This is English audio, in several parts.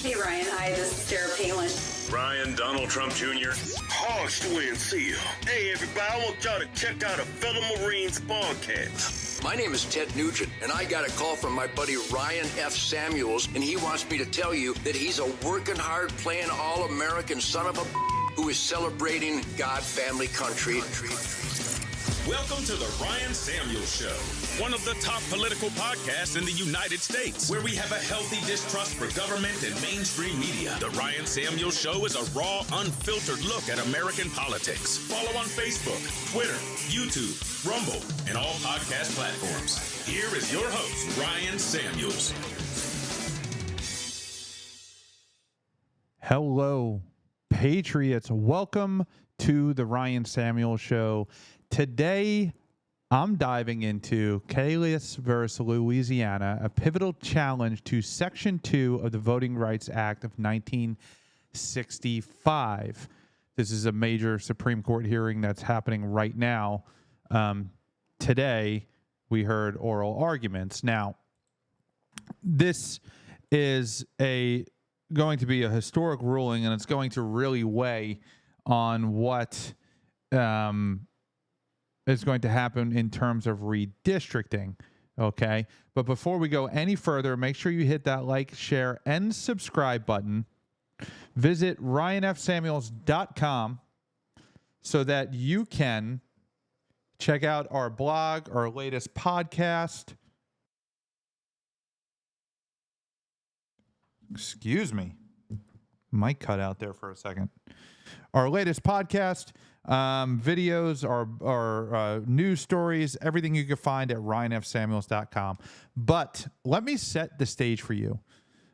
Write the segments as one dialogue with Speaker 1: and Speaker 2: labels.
Speaker 1: Hey, Ryan. Hi, this is Sarah Palin.
Speaker 2: Ryan Donald Trump Jr.
Speaker 3: Harsh to win seal. Hey, everybody, I want y'all to check out a fellow Marines podcast.
Speaker 4: My name is Ted Nugent, and I got a call from my buddy Ryan F. Samuels, and he wants me to tell you that he's a working hard, playing all-American son of a who is celebrating God, family, country.
Speaker 2: Welcome to the Ryan Samuels Show, one of the top political podcasts in the United States, where we have a healthy distrust for government and mainstream media. The Ryan Samuels Show is a raw, unfiltered look at American politics. Follow on Facebook, Twitter, YouTube, Rumble, and all podcast platforms. Here is your host, Ryan Samuels.
Speaker 5: Hello, Patriots. Welcome to the Ryan Samuels Show. Today, I'm diving into Calais versus Louisiana, a pivotal challenge to Section 2 of the Voting Rights Act of 1965. This is a major Supreme Court hearing that's happening right now. Today, we heard oral arguments. Now, this is going to be a historic ruling, and it's going to really weigh on what is going to happen in terms of redistricting, okay? But before we go any further, make sure you hit that like, share, and subscribe button. Visit ryanfsamuels.com so that you can check out our blog, our latest podcast. Excuse me. Mic cut out there for a second. Our latest podcast, videos, our news stories, everything you can find at ryanfsamuels.com. But let me set the stage for you.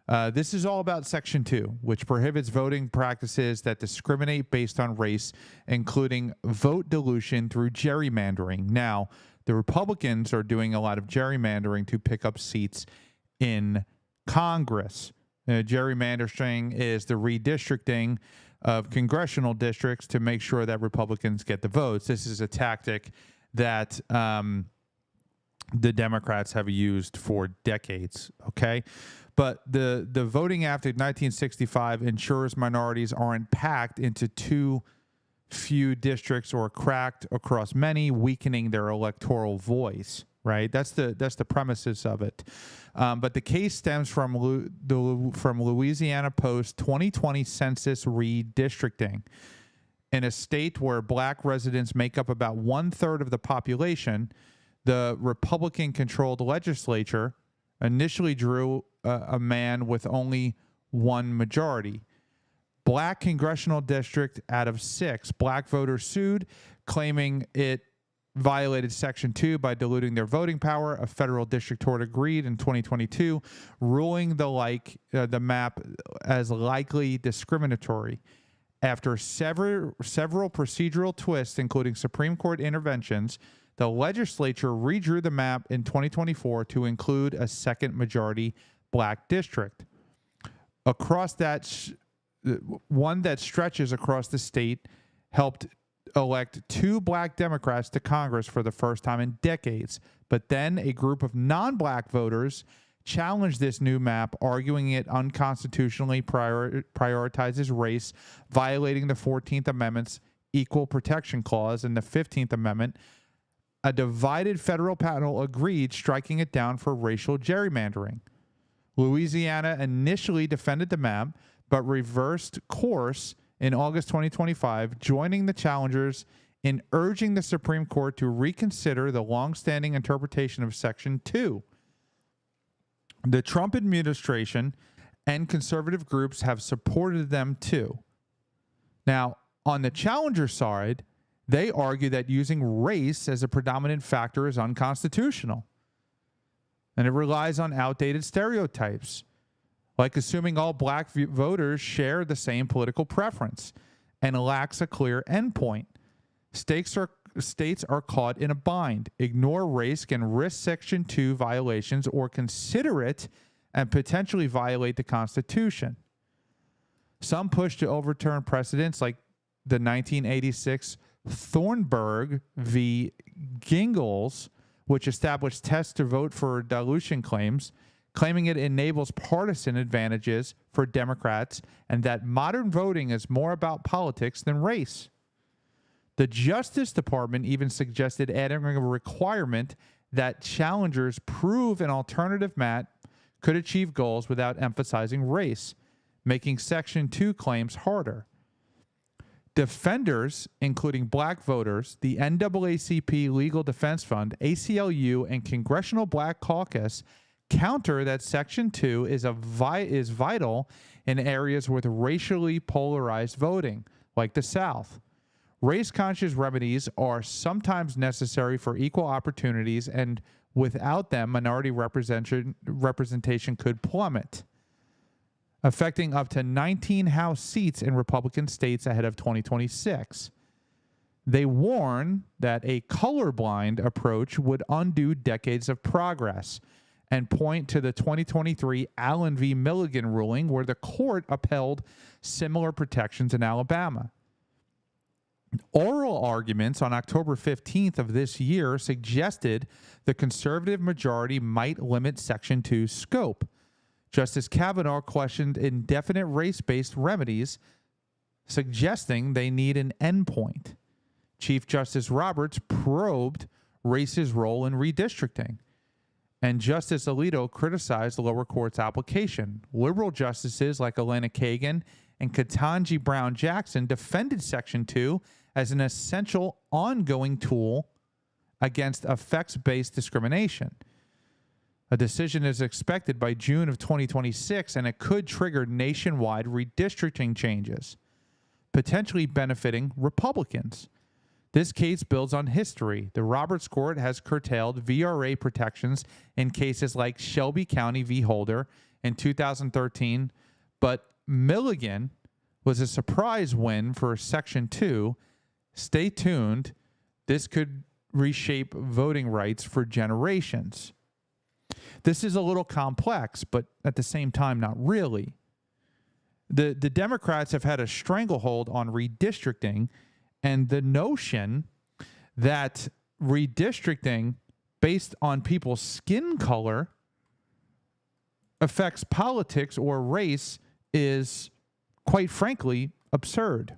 Speaker 5: This is all about Section 2, which prohibits voting practices that discriminate based on race, including vote dilution through gerrymandering. Now, the Republicans are doing a lot of gerrymandering to pick up seats in Congress. Gerrymandering is the redistricting of congressional districts to make sure that Republicans get the votes. This is a tactic that the Democrats have used for decades, okay? But the Voting Act of 1965 ensures minorities aren't packed into too few districts or cracked across many, weakening their electoral voice, right? That's the premises of it. But the case stems from Louisiana Post 2020 census redistricting. In a state where black residents make up about 1/3 of the population, the Republican-controlled legislature initially drew a man with only one majority. Black congressional district out of 6. Black voters sued, claiming it violated Section 2 by diluting their voting power. A federal district court agreed in 2022, ruling the map as likely discriminatory. After several procedural twists, including Supreme Court interventions, the legislature redrew the map in 2024 to include a second majority black district. Across that, one that stretches across the state, helped elect 2 black Democrats to Congress for the first time in decades. But then a group of non-black voters challenged this new map, arguing it unconstitutionally prioritizes race, violating the 14th Amendment's Equal Protection Clause and the 15th Amendment. A divided federal panel agreed, striking it down for racial gerrymandering. Louisiana initially defended the map, but reversed course in August 2025, joining the challengers in urging the Supreme Court to reconsider the longstanding interpretation of Section 2. The Trump administration and conservative groups have supported them too. Now, on the challenger side, they argue that using race as a predominant factor is unconstitutional, and it relies on outdated stereotypes, like assuming all black voters share the same political preference, and lacks a clear endpoint. States are caught in a bind. Ignore race can risk Section 2 violations or consider it and potentially violate the Constitution. Some push to overturn precedents like the 1986 Thornburg v. Gingles, which established tests to vote for dilution claims. claiming it enables partisan advantages for Democrats and that modern voting is more about politics than race. The Justice Department even suggested adding a requirement that challengers prove an alternative map could achieve goals without emphasizing race, making Section 2 claims harder. Defenders, including black voters, the NAACP Legal Defense Fund, ACLU, and Congressional Black Caucus counter that Section 2 is vital in areas with racially polarized voting, like the South. Race-conscious remedies are sometimes necessary for equal opportunities, and without them, minority representation could plummet, affecting up to 19 House seats in Republican states ahead of 2026. They warn that a colorblind approach would undo decades of progress and point to the 2023 Allen v. Milligan ruling, where the court upheld similar protections in Alabama. Oral arguments on October 15th of this year suggested the conservative majority might limit Section 2's scope. Justice Kavanaugh questioned indefinite race-based remedies, suggesting they need an endpoint. Chief Justice Roberts probed race's role in redistricting, and Justice Alito criticized the lower court's application. Liberal justices like Elena Kagan and Ketanji Brown Jackson defended Section 2 as an essential ongoing tool against effects-based discrimination. A decision is expected by June of 2026, and it could trigger nationwide redistricting changes, potentially benefiting Republicans. This case builds on history. The Roberts Court has curtailed VRA protections in cases like Shelby County v. Holder in 2013, but Milligan was a surprise win for Section 2. Stay tuned. This could reshape voting rights for generations. This is a little complex, but at the same time, not really. The Democrats have had a stranglehold on redistricting, and the notion that redistricting based on people's skin color affects politics or race is, quite frankly, absurd.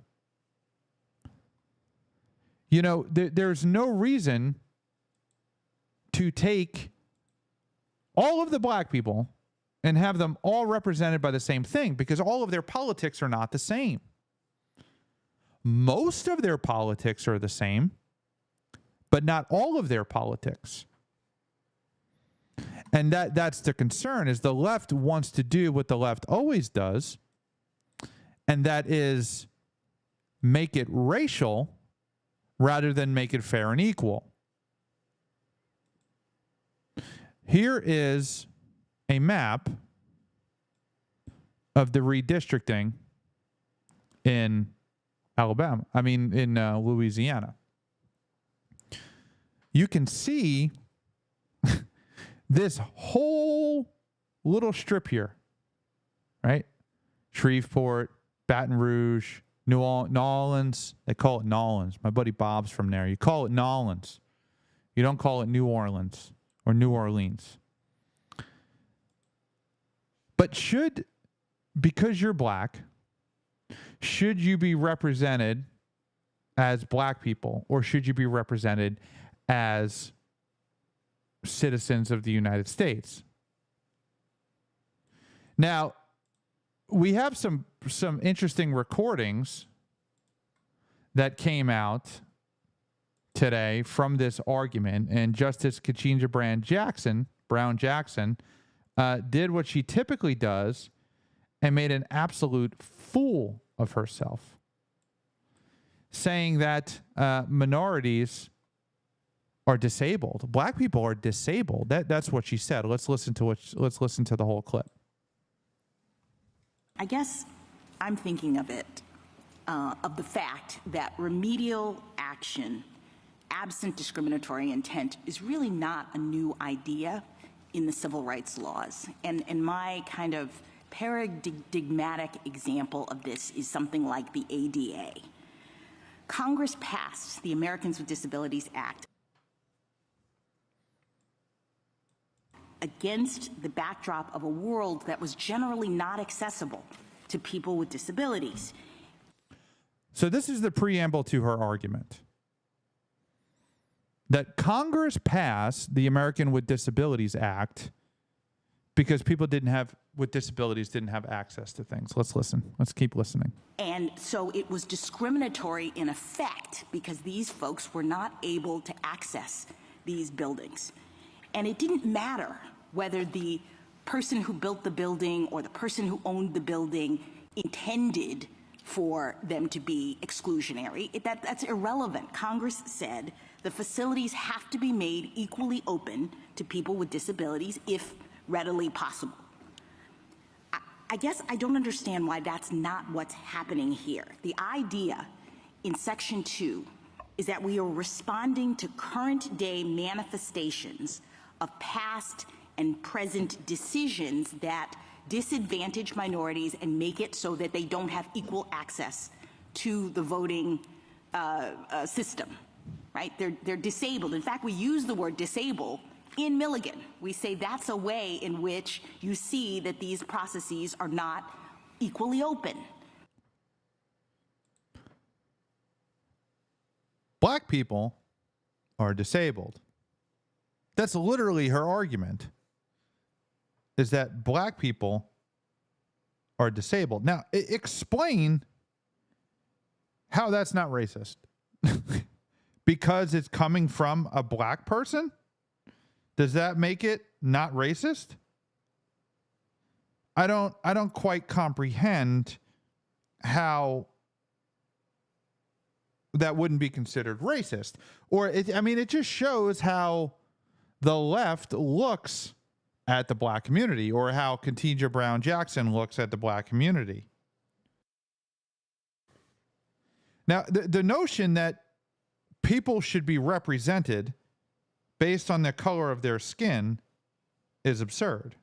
Speaker 5: You know, there's no reason to take all of the black people and have them all represented by the same thing, because all of their politics are not the same. Most of their politics are the same, but not all of their politics. And that's the concern, is the left wants to do what the left always does, and that is make it racial rather than make it fair and equal. Here is a map of the redistricting in Louisiana. You can see this whole little strip here, right? Shreveport, Baton Rouge, New Orleans. They call it Nolans. My buddy Bob's from there. You call it Nolans. You don't call it New Orleans or New Orleans. But because you're black, should you be represented as black people, or should you be represented as citizens of the United States? Now, we have some interesting recordings that came out today from this argument, and Justice Ketanji Brown Jackson did what she typically does and made an absolute fool of herself, saying that minorities are disabled. Black people are disabled. That's what she said. Let's listen to the whole clip.
Speaker 6: I guess I'm thinking of the fact that remedial action, absent discriminatory intent, is really not a new idea in the civil rights laws. And my kind of paradigmatic example of this is something like the ADA. Congress passed the Americans with Disabilities Act. against the backdrop of a world that was generally not accessible to people with disabilities.
Speaker 5: So this is the preamble to her argument. That Congress passed the American with Disabilities Act because people with disabilities didn't have access to things. Let's listen. Let's keep listening.
Speaker 6: And so it was discriminatory in effect because these folks were not able to access these buildings. And it didn't matter whether the person who built the building or the person who owned the building intended for them to be exclusionary. That's irrelevant. Congress said the facilities have to be made equally open to people with disabilities if readily possible. I guess I don't understand why that's not what's happening here. The idea in Section 2 is that we are responding to current day manifestations of past and present decisions that disadvantage minorities and make it so that they don't have equal access to the voting system, right? They're disabled. In fact, we use the word disable in Milligan. We say that's a way in which you see that these processes are not equally open.
Speaker 5: Black people are disabled. That's literally her argument, is that black people are disabled. Now, explain how that's not racist. Because it's coming from a black person? Does that make it not racist? I don't quite comprehend how that wouldn't be considered racist. Or it just shows how the left looks at the black community, or how Ketanji Brown Jackson looks at the black community. Now, the notion that people should be represented based on the color of their skin is absurd.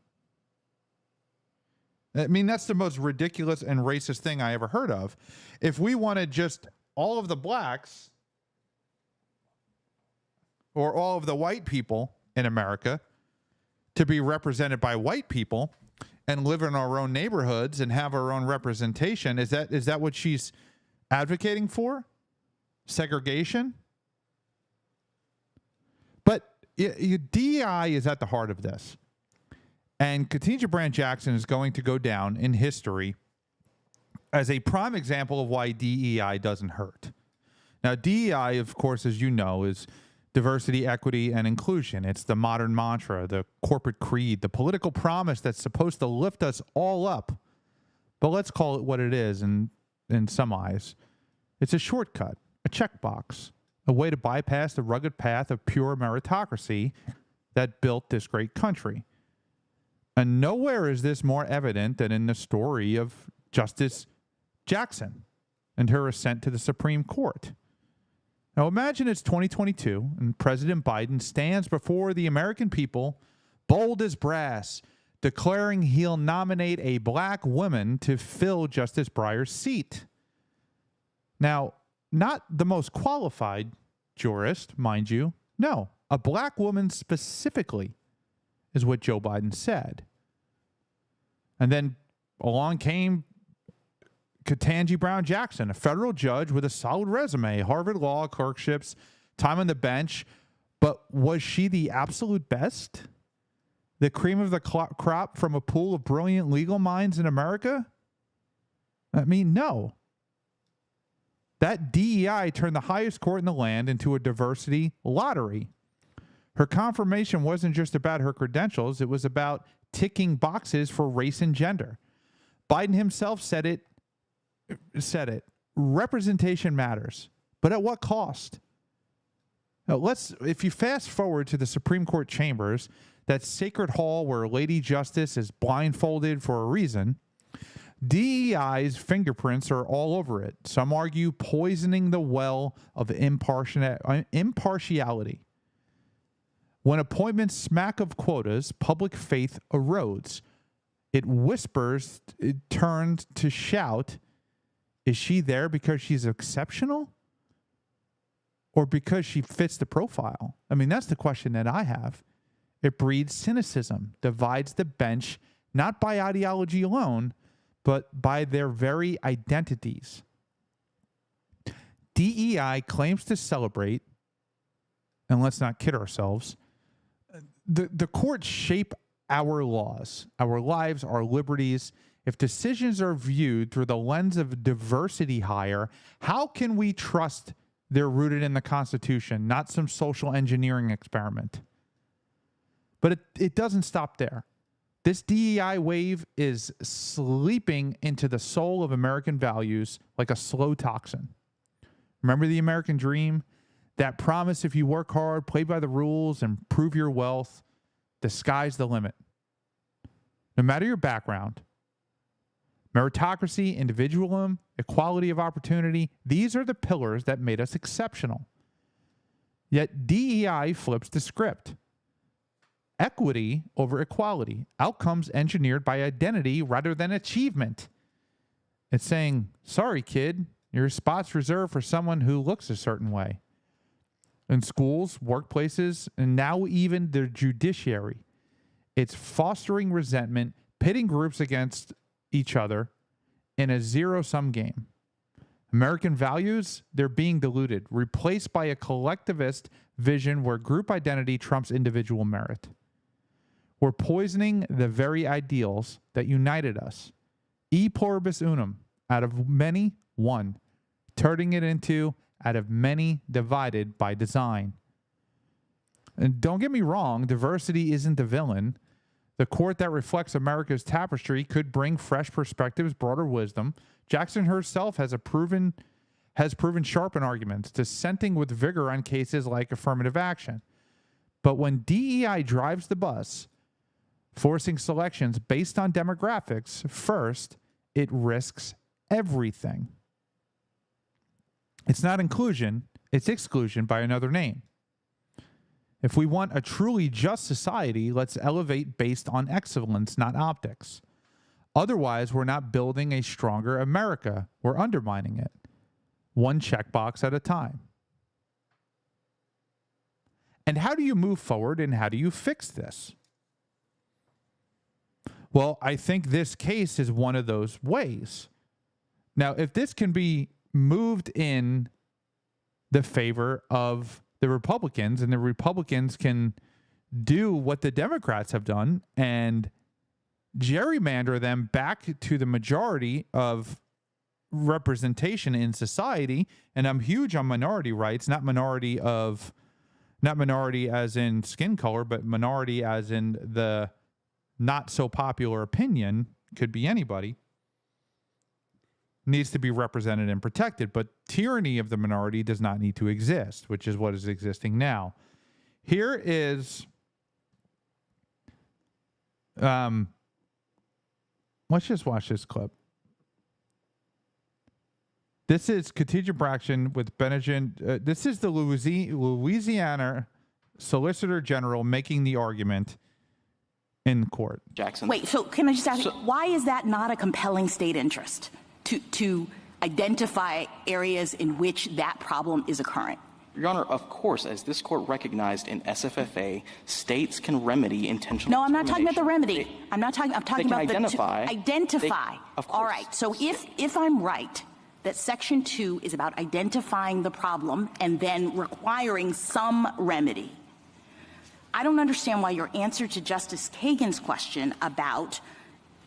Speaker 5: I mean, that's the most ridiculous and racist thing I ever heard of. If we wanted just all of the blacks or all of the white people in America to be represented by white people and live in our own neighborhoods and have our own representation, is that what she's advocating for? Segregation? But DEI is at the heart of this. And Ketanji Brown Jackson is going to go down in history as a prime example of why DEI doesn't hurt. Now, DEI, of course, as you know, is diversity, equity, and inclusion. It's the modern mantra, the corporate creed, the political promise that's supposed to lift us all up. But let's call it what it is in some eyes. It's a shortcut, a checkbox, a way to bypass the rugged path of pure meritocracy that built this great country. And nowhere is this more evident than in the story of Justice Jackson and her ascent to the Supreme Court. Now imagine it's 2022 and President Biden stands before the American people, bold as brass, declaring he'll nominate a black woman to fill Justice Breyer's seat. Now, not the most qualified jurist, mind you. No, a black woman specifically is what Joe Biden said. And then along came Ketanji Brown Jackson, a federal judge with a solid resume, Harvard Law, clerkships, time on the bench. But was she the absolute best? The cream of the crop from a pool of brilliant legal minds in America? I mean, no. That DEI turned the highest court in the land into a diversity lottery. Her confirmation wasn't just about her credentials. It was about ticking boxes for race and gender. Biden himself said it. Representation matters, but at what cost? Now if you fast forward to the Supreme Court chambers, that sacred hall where Lady Justice is blindfolded for a reason, DEI's fingerprints are all over it. Some argue poisoning the well of impartiality. When appointments smack of quotas, public faith erodes. It whispers, it turns to shout, is she there because she's exceptional? Or because she fits the profile? I mean, that's the question that I have. It breeds cynicism, divides the bench, not by ideology alone, but by their very identities. DEI claims to celebrate, and let's not kid ourselves, the courts shape our laws, our lives, our liberties. If decisions are viewed through the lens of diversity hire, how can we trust they're rooted in the Constitution, not some social engineering experiment? But it doesn't stop there. This DEI wave is sleeping into the soul of American values like a slow toxin. Remember the American dream? That promise, if you work hard, play by the rules, and prove your wealth, the sky's the limit. No matter your background, meritocracy, individualism, equality of opportunity, these are the pillars that made us exceptional. Yet DEI flips the script. Equity over equality, outcomes engineered by identity rather than achievement. It's saying, sorry, kid, your spot's reserved for someone who looks a certain way. In schools, workplaces, and now even the judiciary, it's fostering resentment, pitting groups against each other in a zero-sum game. American values, they're being diluted, replaced by a collectivist vision where group identity trumps individual merit. We're poisoning the very ideals that united us. E pluribus unum, out of many, one. Turning it into out of many, divided by design. And don't get me wrong, diversity isn't the villain. The court that reflects America's tapestry could bring fresh perspectives, broader wisdom. Jackson herself has proven sharp in arguments, dissenting with vigor on cases like affirmative action. But when DEI drives the bus, forcing selections based on demographics first, it risks everything. It's not inclusion, it's exclusion by another name. If we want a truly just society, let's elevate based on excellence, not optics. Otherwise, we're not building a stronger America. We're undermining it, one checkbox at a time. And how do you move forward and how do you fix this? Well, I think this case is one of those ways. Now, if this can be moved in the favor of the Republicans, and the Republicans can do what the Democrats have done and gerrymander them back to the majority of representation in society, and I'm huge on minority rights, not minority as in skin color, but minority as in the not so popular opinion, could be anybody, needs to be represented and protected. But tyranny of the minority does not need to exist, which is what is existing now. Here is, let's just watch this clip. This is Khadijah Braxton with Benjamin. This is the Louisiana Solicitor General making the argument in court.
Speaker 7: Jackson.
Speaker 6: Wait, so can I just ask, why is that not a compelling state interest to identify areas in which that problem is occurring?
Speaker 7: Your Honor, of course, as this court recognized in SFFA, states can remedy intentional
Speaker 6: No, I'm not talking about the remedy. I'm talking
Speaker 7: they
Speaker 6: about
Speaker 7: can
Speaker 6: the
Speaker 7: identify.
Speaker 6: identify.
Speaker 7: Of course.
Speaker 6: All right. So if I'm right that Section 2 is about identifying the problem and then requiring some remedy, I don't understand why your answer to Justice Kagan's question about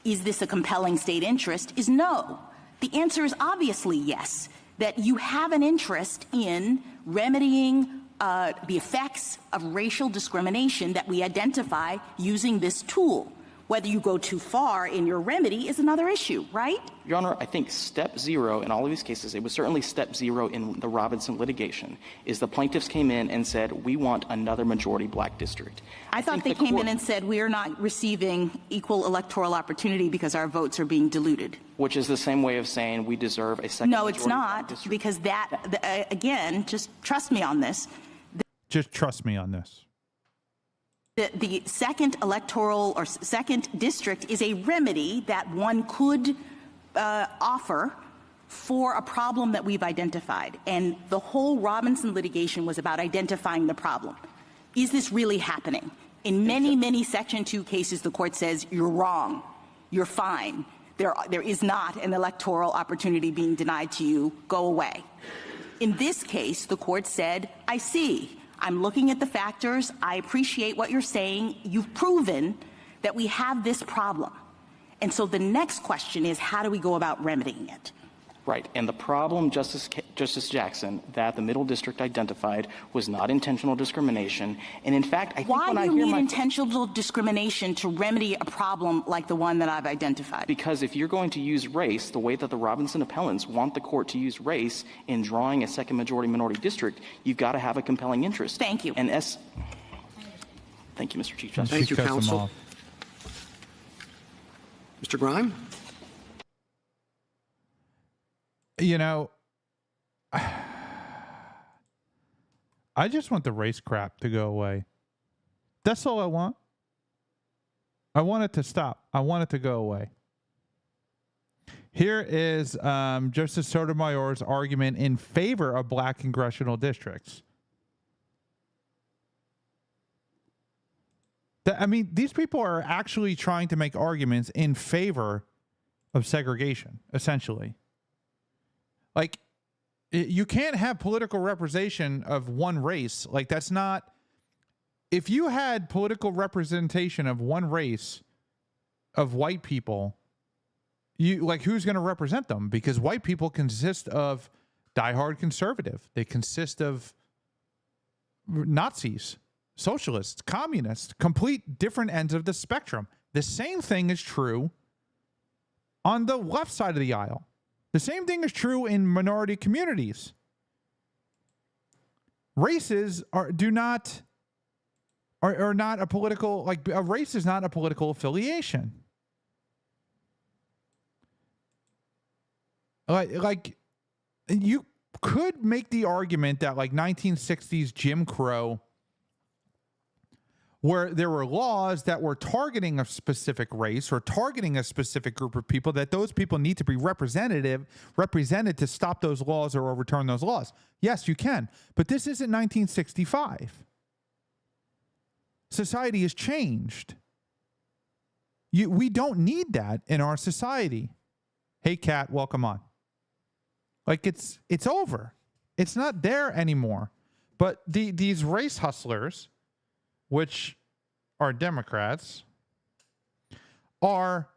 Speaker 6: is this a compelling state interest is no. The answer is obviously yes, that you have an interest in remedying the effects of racial discrimination that we identify using this tool. Whether you go too far in your remedy is another issue, right?
Speaker 7: Your Honor, I think step zero in all of these cases, it was certainly step zero in the Robinson litigation, is the plaintiffs came in and said, we want another majority black district.
Speaker 6: I thought they came in and said, we are not receiving equal electoral opportunity because our votes are being diluted.
Speaker 7: Which is the same way of saying we deserve a second majority
Speaker 6: No, it's not, because that, again, just trust me on this.
Speaker 5: Just trust me on this.
Speaker 6: The second electoral or second district is a remedy that one could offer for a problem that we've identified. And the whole Robinson litigation was about identifying the problem. Is this really happening? In many Section 2 cases, the court says, you're wrong, you're fine. There is not an electoral opportunity being denied to you, go away. In this case, the court said, I see, I'm looking at the factors, I appreciate what you're saying, you've proven that we have this problem. And so the next question is, how do we go about remedying it?
Speaker 7: Right. And the problem, Justice Jackson, that the Middle District identified was not intentional discrimination. And in fact, I think
Speaker 6: Why
Speaker 7: when
Speaker 6: do
Speaker 7: I
Speaker 6: you
Speaker 7: hear
Speaker 6: need
Speaker 7: my
Speaker 6: intentional discrimination to remedy a problem like the one that I've identified?
Speaker 7: Because if you're going to use race the way that the Robinson appellants want the court to use race in drawing a second majority minority district, you've got to have a compelling interest.
Speaker 6: Thank you.
Speaker 7: And Thank you, Mr. Chief Justice.
Speaker 8: Thank you, counsel. Mr. Grime?
Speaker 5: You know, I just want the race crap to go away. That's all I want. I want it to stop. I want it to go away. Here is Justice Sotomayor's argument in favor of black congressional districts. I mean, these people are actually trying to make arguments in favor of segregation, essentially. Like, you can't have political representation of one race. Like, that's not... If you had political representation of one race of white people, who's going to represent them? Because white people consist of diehard conservative. They consist of Nazis, socialists, communists, complete different ends of the spectrum. The same thing is true on the left side of the aisle. The same thing is true in minority communities. Races are not a political, like, a race is not a political affiliation. Like you could make the argument that, like, 1960s Jim Crow, where there were laws that were targeting a specific race or targeting a specific group of people, that those people need to be represented to stop those laws or overturn those laws. Yes, you can. But this isn't 1965. Society has changed. We don't need that in our society. Hey, Kat, welcome on. Like, it's over. It's not there anymore. But these race hustlers, which are Democrats, are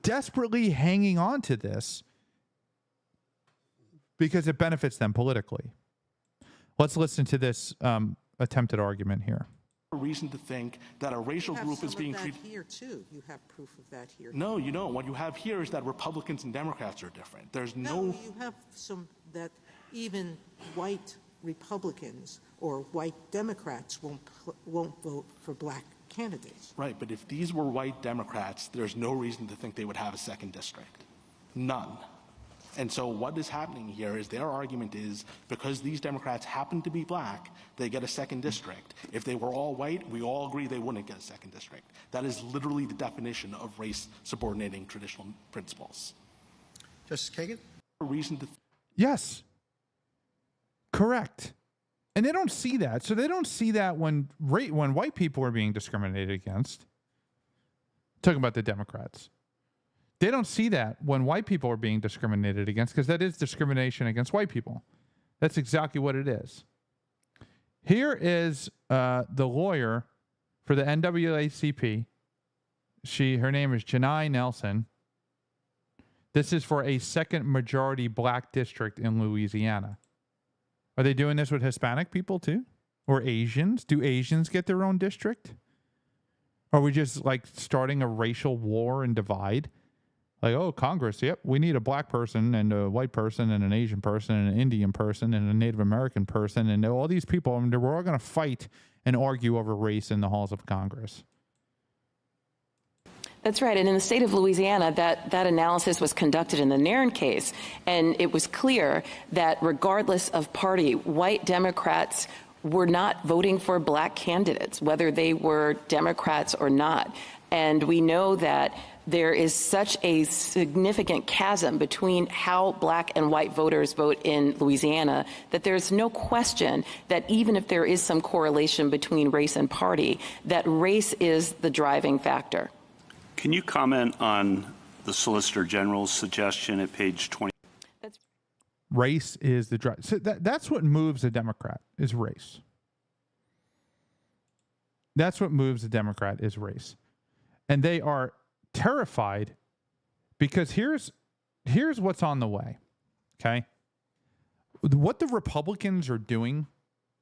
Speaker 5: desperately hanging on to this because it benefits them politically. Let's listen to this attempted argument here.
Speaker 9: Reason to think that a racial group is being treated
Speaker 10: here too. You have proof of that here.
Speaker 9: No, you don't. What you have here is that Republicans and Democrats are different. There's no
Speaker 10: you have some that even white Republicans or white Democrats won't vote for black candidates.
Speaker 9: Right, but if these were white Democrats, there's no reason to think they would have a second district. None. And so what is happening here is their argument is because these Democrats happen to be black, they get a second district. If they were all white, we all agree they wouldn't get a second district. That is literally the definition of race subordinating traditional principles.
Speaker 8: Justice Kagan?
Speaker 9: A reason to
Speaker 5: yes. Correct. And they don't see that. So they don't see that when white people are being discriminated against. Talking about the Democrats. They don't see that when white people are being discriminated against, because that is discrimination against white people. That's exactly what it is. Here is the lawyer for the NAACP. Her name is Janai Nelson. This is for a second majority black district in Louisiana. Are they doing this with Hispanic people too? Or Asians? Do Asians get their own district? Are we just, like, starting a racial war and divide? Like, oh, Congress, yep, we need a black person and a white person and an Asian person and an Indian person and a Native American person and all these people, and we're all going to fight and argue over race in the halls of Congress.
Speaker 11: That's right. And in the state of Louisiana, that analysis was conducted in the Nairn case, and it was clear that regardless of party, white Democrats were not voting for black candidates, whether they were Democrats or not. And we know that there is such a significant chasm between how black and white voters vote in Louisiana that there's no question that even if there is some correlation between race and party, that race is the driving factor.
Speaker 12: Can you comment on the Solicitor General's suggestion at page 20?
Speaker 5: Race is the drive. So that's what moves a Democrat is race. That's what moves a Democrat is race. And they are terrified because here's what's on the way. Okay. What the Republicans are doing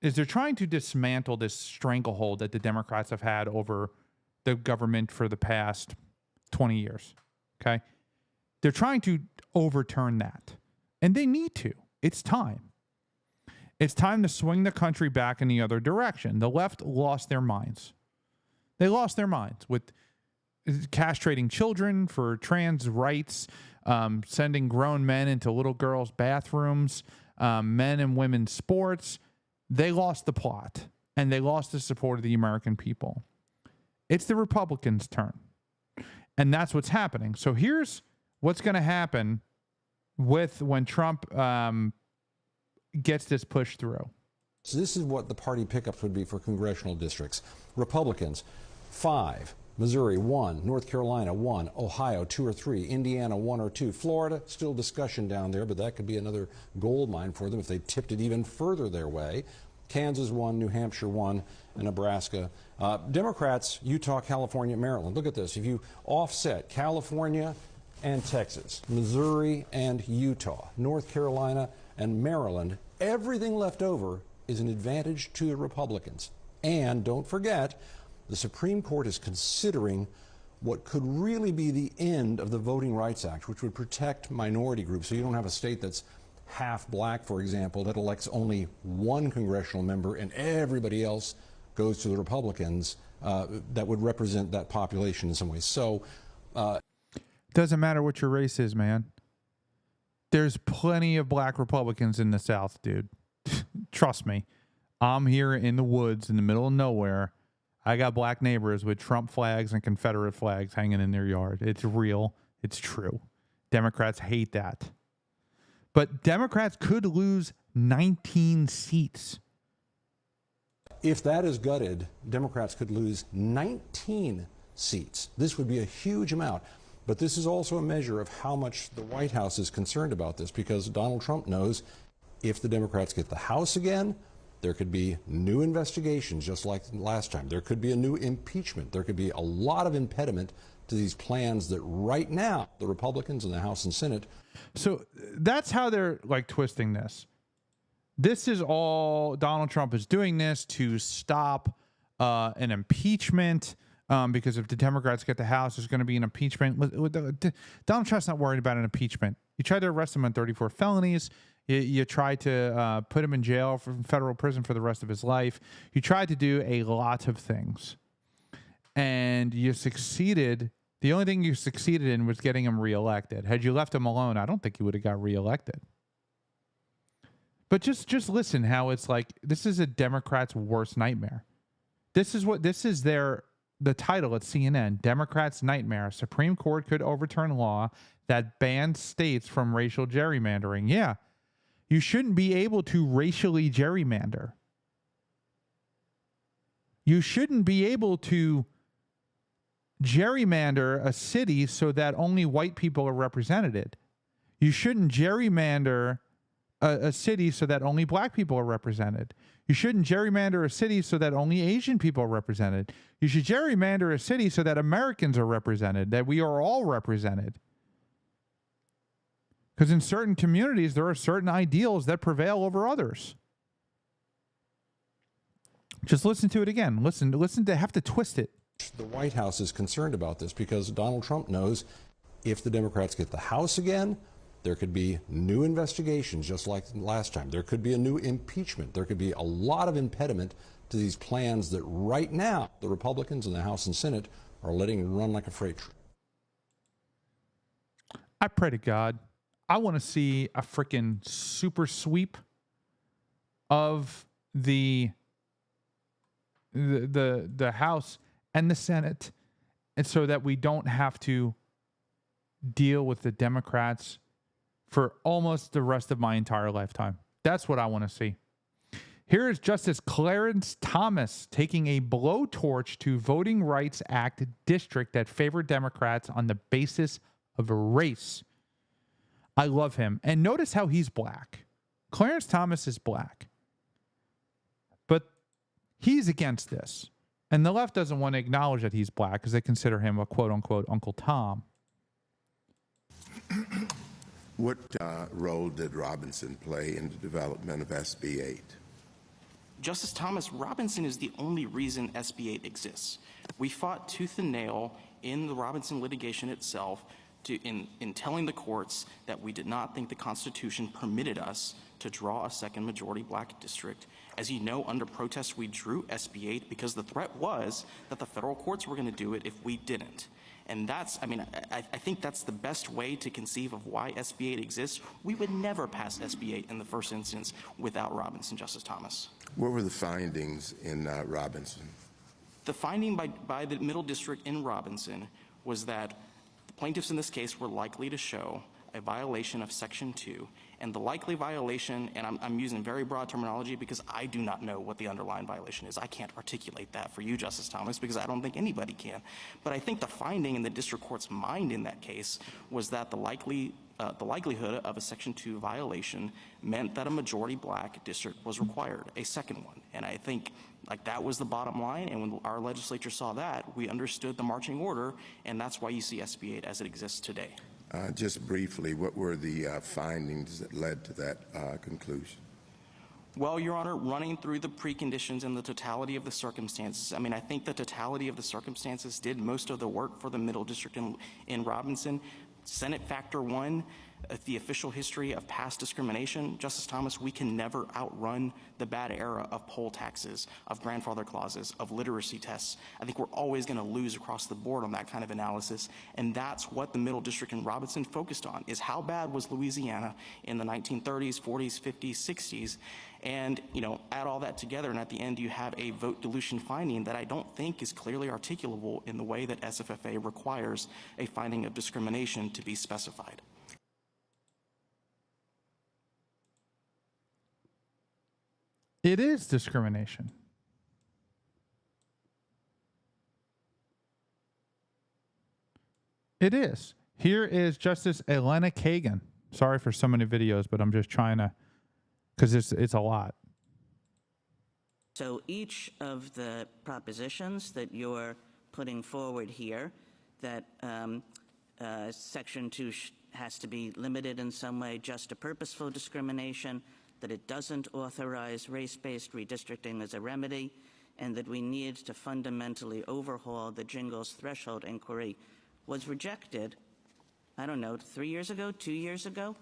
Speaker 5: is they're trying to dismantle this stranglehold that the Democrats have had over the government for the past 20 years. Okay. They're trying to overturn that. And they need to. It's time. It's time to swing the country back in the other direction. The left lost their minds. They lost their minds with castrating children for trans rights, sending grown men into little girls' bathrooms, men and women's sports. They lost the plot, and they lost the support of the American people. It's the Republicans' turn. And that's what's happening. So here's what's going to happen with when Trump gets this push through.
Speaker 13: So this is what the party pickups would be for congressional districts. Republicans, 5. Missouri, 1. North Carolina, 1. Ohio, 2 or 3. Indiana, 1 or 2. Florida, still discussion down there, but that could be another gold mine for them if they tipped it even further their way. Kansas, 1. New Hampshire, 1. And Nebraska. Democrats, Utah, California, Maryland. Look at this. If you offset California and Texas, Missouri and Utah, North Carolina and Maryland, everything left over is an advantage to the Republicans. And don't forget, the Supreme Court is considering what could really be the end of the Voting Rights Act, which would protect minority groups. So you don't have a state that's half black, for example, that elects only 1 congressional member and everybody else goes to the Republicans that would represent that population in some ways. So
Speaker 5: doesn't matter what your race is, man. There's plenty of black Republicans in the South, dude. Trust me. I'm here in the woods in the middle of nowhere. I got black neighbors with Trump flags and Confederate flags hanging in their yard. It's real. It's true. Democrats hate that. But Democrats could lose 19 seats.
Speaker 13: If that is gutted, Democrats could lose 19 seats. This would be a huge amount. But this is also a measure of how much the White House is concerned about this, because Donald Trump knows if the Democrats get the House again, there could be new investigations just like last time. There could be a new impeachment. There could be a lot of impediment to these plans that right now the Republicans in the House and Senate.
Speaker 5: So that's how they're like twisting this. This is all Donald Trump is doing this to stop an impeachment. Because if the Democrats get the House, there's going to be an impeachment. Donald Trump's not worried about an impeachment. You tried to arrest him on 34 felonies. You tried to put him in jail from federal prison for the rest of his life. You tried to do a lot of things. And you succeeded. The only thing you succeeded in was getting him reelected. Had you left him alone, I don't think he would have got reelected. But just listen how it's like, this is a Democrat's worst nightmare. This is the title at CNN, Democrats' Nightmare. Supreme Court could overturn law that bans states from racial gerrymandering. Yeah, you shouldn't be able to racially gerrymander. You shouldn't be able to gerrymander a city so that only white people are represented. You shouldn't gerrymander a city so that only black people are represented. You shouldn't gerrymander a city so that only Asian people are represented. You should gerrymander a city so that Americans are represented, that we are all represented. Because in certain communities, there are certain ideals that prevail over others. Just listen to it again. Listen to have to twist it.
Speaker 13: The White House is concerned about this because Donald Trump knows if the Democrats get the House again, there could be new investigations just like last time. There could be a new impeachment. There could be a lot of impediment to these plans that right now the Republicans in the House and Senate are letting run like a freight train.
Speaker 5: I pray to God, I want to see a freaking super sweep of the House and the Senate, and so that we don't have to deal with the Democrats for almost the rest of my entire lifetime. That's what I want to see. Here is Justice Clarence Thomas taking a blowtorch to Voting Rights Act district that favored Democrats on the basis of race. I love him. And notice how he's black. Clarence Thomas is black. But he's against this. And the left doesn't want to acknowledge that he's black because they consider him a quote-unquote Uncle Tom.
Speaker 14: What role did Robinson play in the development of SB 8?
Speaker 7: Justice Thomas, Robinson is the only reason SB 8 exists. We fought tooth and nail in the Robinson litigation itself in telling the courts that we did not think the Constitution permitted us to draw a second majority black district. As you know, under protest, we drew SB 8 because the threat was that the federal courts were going to do it if we didn't. And that's, I think that's the best way to conceive of why SB 8 exists. We would never pass SB 8 in the first instance without Robinson, Justice Thomas.
Speaker 14: What were the findings in Robinson?
Speaker 7: The finding by the Middle District in Robinson was that the plaintiffs in this case were likely to show a violation of Section 2, and the likely violation, and I'm using very broad terminology because I do not know what the underlying violation is. I can't articulate that for you, Justice Thomas, because I don't think anybody can. But I think the finding in the district court's mind in that case was that the likelihood of a Section 2 violation meant that a majority black district was required, a second one. And I think that was the bottom line, and when our legislature saw that, we understood the marching order, and that's why you see SB 8 as it exists today.
Speaker 14: Just briefly, what were the findings that led to that conclusion?
Speaker 7: Well, Your Honor, running through the preconditions and the totality of the circumstances, I think the totality of the circumstances did most of the work for the Middle District in Robinson. Senate Factor 1, the official history of past discrimination, Justice Thomas, we can never outrun the bad era of poll taxes, of grandfather clauses, of literacy tests. I think we're always going to lose across the board on that kind of analysis, and that's what the Middle District in Robinson focused on, is how bad was Louisiana in the 1930s, 40s, 50s, 60s, and, add all that together, and at the end you have a vote dilution finding that I don't think is clearly articulable in the way that SFFA requires a finding of discrimination to be specified.
Speaker 5: It is discrimination. It is. Here is Justice Elena Kagan. Sorry for so many videos, but I'm just trying to, because it's a lot.
Speaker 15: So each of the propositions that you're putting forward here, that Section 2 has to be limited in some way just to purposeful discrimination, that it doesn't authorize race-based redistricting as a remedy, and that we need to fundamentally overhaul the Jingles threshold inquiry, was rejected, I don't know, 3 years ago, 2 years ago,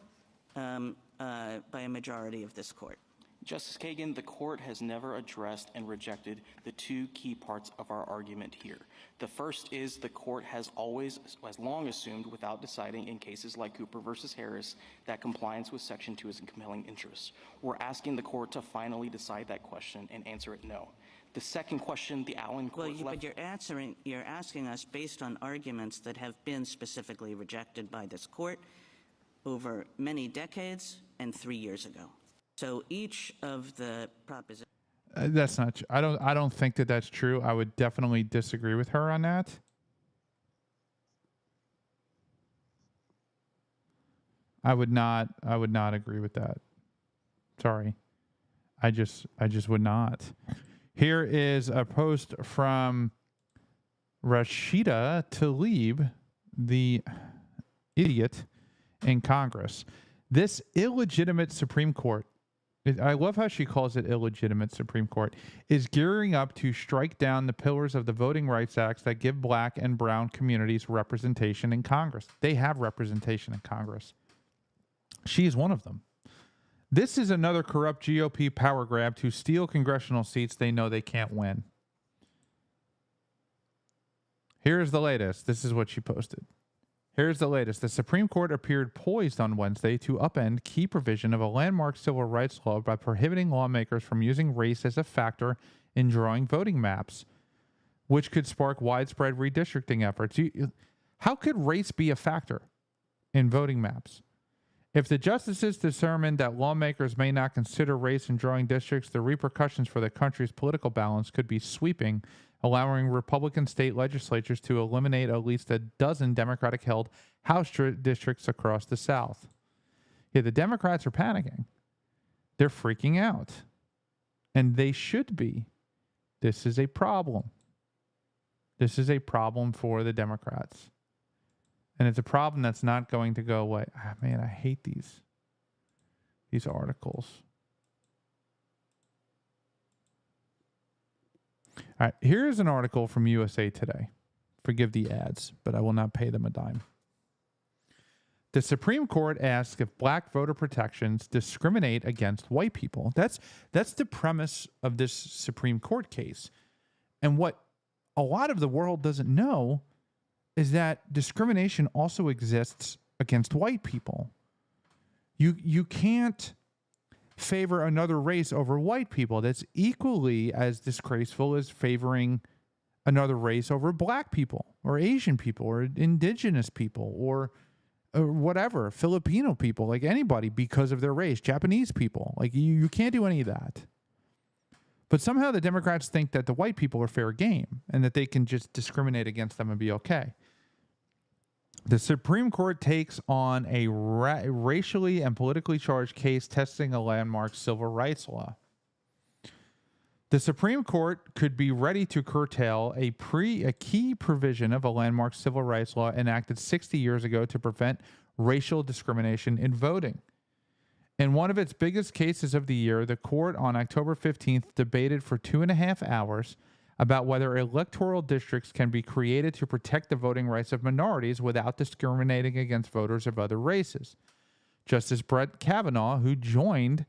Speaker 15: by a majority of this court.
Speaker 7: Justice Kagan, the court has never addressed and rejected the two key parts of our argument here. The first is the court has long assumed, without deciding in cases like Cooper versus Harris, that compliance with Section 2 is in compelling interest. We're asking the court to finally decide that question and answer it no. The second question, the Allen court
Speaker 15: but you're asking us based on arguments that have been specifically rejected by this court over many decades and 3 years ago. So each of the propositions.
Speaker 5: That's not. I don't think that that's true. I would definitely disagree with her on that. I would not agree with that. Sorry. I just would not. Here is a post from Rashida Tlaib, the idiot in Congress. This illegitimate Supreme Court, I love how she calls it illegitimate Supreme Court, is gearing up to strike down the pillars of the Voting Rights Acts that give black and brown communities representation in Congress. They have representation in Congress. She is one of them. This is another corrupt GOP power grab to steal congressional seats they know they can't win. Here's the latest. This is what she posted. Here's the latest. The Supreme Court appeared poised on Wednesday to upend key provision of a landmark civil rights law by prohibiting lawmakers from using race as a factor in drawing voting maps, which could spark widespread redistricting efforts. How could race be a factor? in voting maps. If the justices determine that lawmakers may not consider race in drawing districts, the repercussions for the country's political balance could be sweeping, allowing Republican state legislatures to eliminate at least a dozen Democratic-held House districts across the South. Yeah, the Democrats are panicking. They're freaking out. And they should be. This is a problem. This is a problem for the Democrats. And it's a problem that's not going to go away. Ah, man, I hate these articles. All right, here's an article from USA Today. Forgive the ads, but I will not pay them a dime. The Supreme Court asks if black voter protections discriminate against white people. That's the premise of this Supreme Court case. And what a lot of the world doesn't know is that discrimination also exists against white people. You can't favor another race over white people. That's equally as disgraceful as favoring another race over black people or Asian people or indigenous people or whatever, Filipino people, like anybody because of their race, Japanese people. Like you can't do any of that. But somehow the Democrats think that the white people are fair game and that they can just discriminate against them and be okay. The Supreme Court takes on a racially and politically charged case testing a landmark civil rights law. The Supreme Court could be ready to curtail a key provision of a landmark civil rights law enacted 60 years ago to prevent racial discrimination in voting. In one of its biggest cases of the year, the court on October 15th debated for 2.5 hours about whether electoral districts can be created to protect the voting rights of minorities without discriminating against voters of other races. Justice Brett Kavanaugh, who joined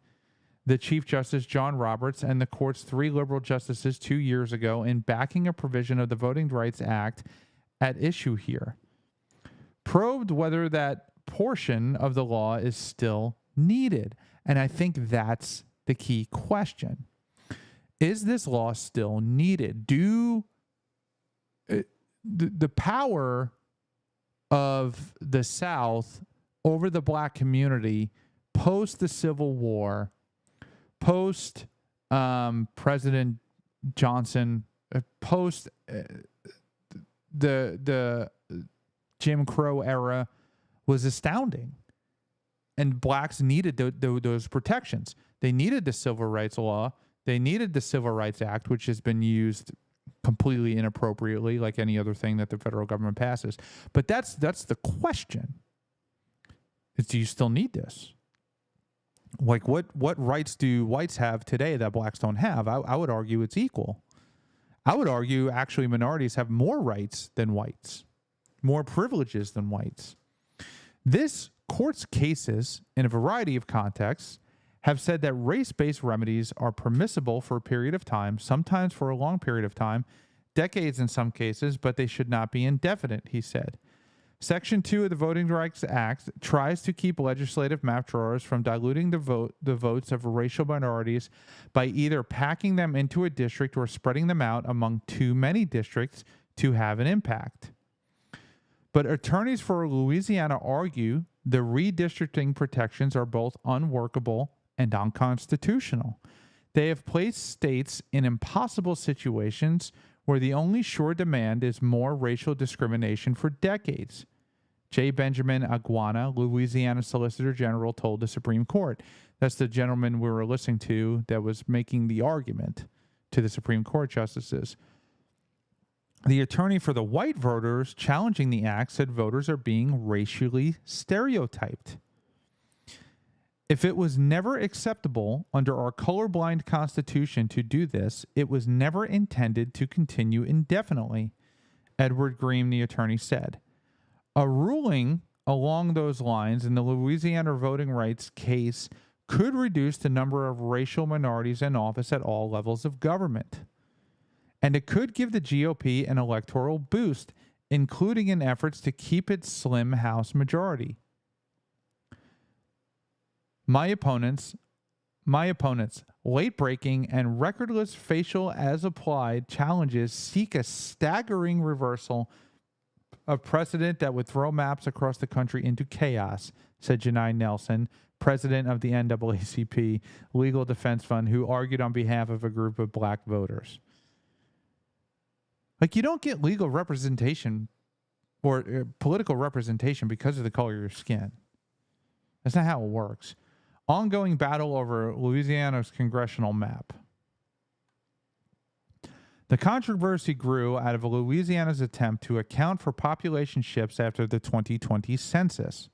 Speaker 5: the Chief Justice John Roberts and the court's 3 liberal justices 2 years ago in backing a provision of the Voting Rights Act at issue here, probed whether that portion of the law is still needed. And I think that's the key question. Is this law still needed? The power of the South over the black community post the Civil War, post President Johnson, post the Jim Crow era was astounding. And blacks needed those protections. They needed the Civil Rights Law. They needed the Civil Rights Act, which has been used completely inappropriately, like any other thing that the federal government passes. But that's the question. Is, do you still need this? Like, what rights do whites have today that blacks don't have? I would argue it's equal. I would argue actually minorities have more rights than whites, more privileges than whites. This court's cases, in a variety of contexts, have said that race-based remedies are permissible for a period of time, sometimes for a long period of time, decades in some cases, but they should not be indefinite, he said. Section 2 of the Voting Rights Act tries to keep legislative map drawers from diluting the votes of racial minorities by either packing them into a district or spreading them out among too many districts to have an impact. But attorneys for Louisiana argue the redistricting protections are both unworkable and unconstitutional. They have placed states in impossible situations where the only sure demand is more racial discrimination for decades. J. Benjamin Aguana, Louisiana Solicitor General, told the Supreme Court. That's the gentleman we were listening to that was making the argument to the Supreme Court justices. The attorney for the white voters challenging the act said voters are being racially stereotyped. If it was never acceptable under our colorblind Constitution to do this, it was never intended to continue indefinitely, Edward Green, the attorney, said. A ruling along those lines in the Louisiana voting rights case could reduce the number of racial minorities in office at all levels of government. And it could give the GOP an electoral boost, including in efforts to keep its slim House majority. My opponents, late-breaking and recordless facial as applied challenges seek a staggering reversal of precedent that would throw maps across the country into chaos, said Janai Nelson, president of the NAACP Legal Defense Fund, who argued on behalf of a group of black voters. Like, you don't get legal representation or political representation because of the color of your skin. That's not how it works. Ongoing battle over Louisiana's congressional map. The controversy grew out of Louisiana's attempt to account for population shifts after the 2020 census.